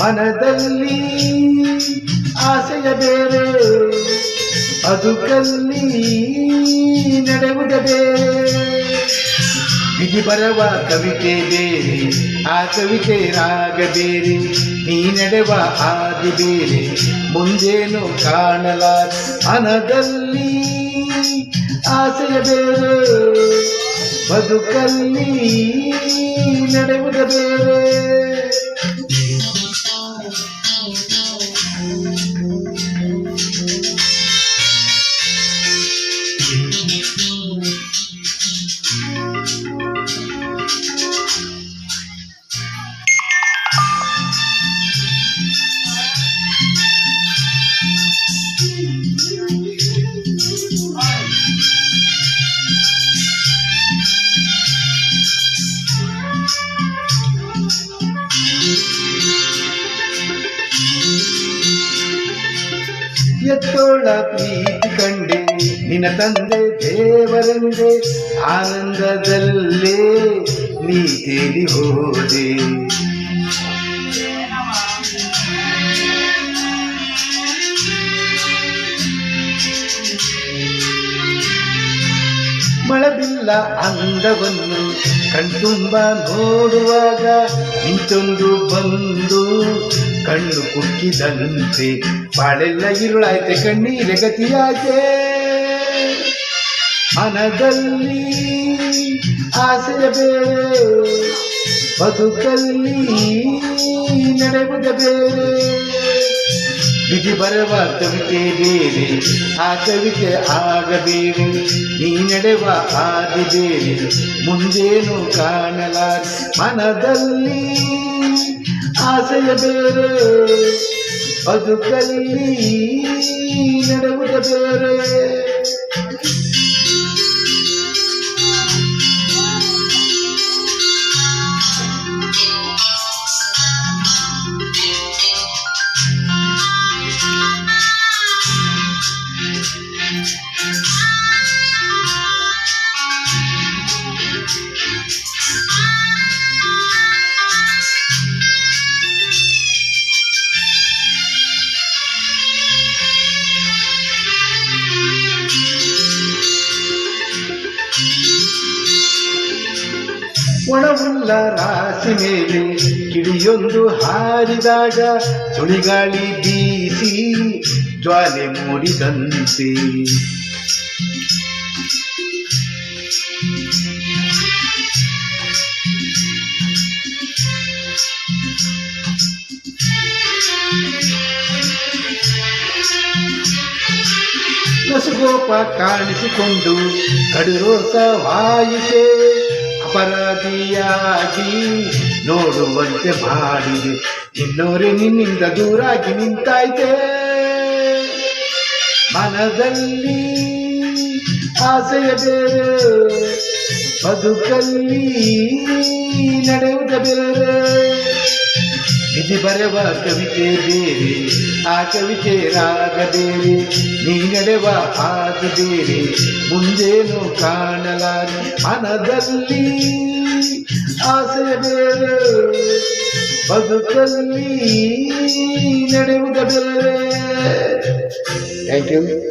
ಮನದಲ್ಲಿ ಆಸೆಯ ಬೇರೆ, ಬದುಕಲ್ಲಿ ನಡೆಯುವುದ ಬೇರೆ. ವಿಧಿ ಬರವ ಕವಿತೆ ಬೇರೆ, ಆ ಕವಿತೆ ರಾಗ ಬೇರೆ. ನೀ ನಡೆವ ಹಾದಿ ಬೇರೆ, ಮುಂದೇನು ಕಾಣಲಾರ. ಮನದಲ್ಲಿ ಆಸೆಯ ಬೇರೆ, ಬದುಕಲ್ಲಿ ನಡೆಯುವುದ ಬೇರೆ. ಎತ್ತೋಳ ಪ್ರೀತಿ ಕಂಡೆ, ನಿನ್ನ ತಂದೆ ದೇವರೆಂದೆ, ಆನಂದದಲ್ಲೇ ನೀ ತೇಲಿ ಹೋದೆ. ಮಳಬಿಲ್ಲ ಅಂದವನ್ನು ಕಣ್ತುಂಬ ನೋಡುವಾಗ ನಿಂತೊಂದು ಬಂದು ಕಣ್ಣು ಕುಕ್ಕಿದಂತೆ, ಬಾಳೆಲ್ಲ ഇരുಳಾಯ್ತೆ ಕಣ್ಣೀರೆ ಗತಿಯಾಯ್ತೆ. ಮನದಲ್ಲಿ ಆಸೆಯ ಬೇರೆ, ಬದುಕಲ್ಲಿ ನಡೆಯುವುದ ಬೇರೆ. ವಿಧಿ ಬರುವ ಕವಿತೆ ಬೇರೆ, ಆ ಕವಿತೆ ಆಗಬೇರೆ. ನೀ ನಡೆವ ಹಾದಿ ಬೇರೆ, ಮುಂದೇನು ಕಾಣಲಾರ. ಮನದಲ್ಲಿ ಆಸೆಯ ಬೇರೆ, ಬದುಕಲ್ಲಿ ನಡೆಯುವುದ ಬೇರೆ. ಒಣವುಳ್ಳ ರಾಶಿ ಮೇಲೆ ಕಿಡಿಯೊಂದು ಹಾರಿದಾಗ, ಸುಳಿಗಾಳಿ ಬೀಸಿ ಜ್ವಾಲೆ ಮೂಡಿದಂತೆ. ನಸುಗೋಪ ಕಾಣಿಸಿಕೊಂಡು ಕಡುರೋಸವಾಯಿತೆ, ಅಪರಾಧಿಯಾಗಿ ನೋಡುವಂತೆ ಮಾಡಿದೆ. ಇನ್ನೋರೆ ನಿನ್ನಿಂದ ದೂರಾಗಿ ನಿಂತಾಯ್ತೆ. ಮನದಲ್ಲಿ ಆಸೆಯ ಬೇರೆ, ಬದುಕಲ್ಲಿ ನಡೆಯುವುದ ಬೇರೆ. ವಿಧಿ ಬರೆವ ಕವಿತೆ ಬೇರೆ, ಆ ಕವಿತೆ ರಾಗ ಬೇರೆ. ನೀ ನಡೆವ ಹಾದಿ ಬೇರೆ, ಮುಂದೇನು ಕಾಣಲಾರ. ಮನದಲ್ಲಿ ಆಸೆಯ ಬೇರೆ, ಬದುಕಲ್ಲಿ ನಡೆಯುವುದ ಬೇರೆ. Thank you.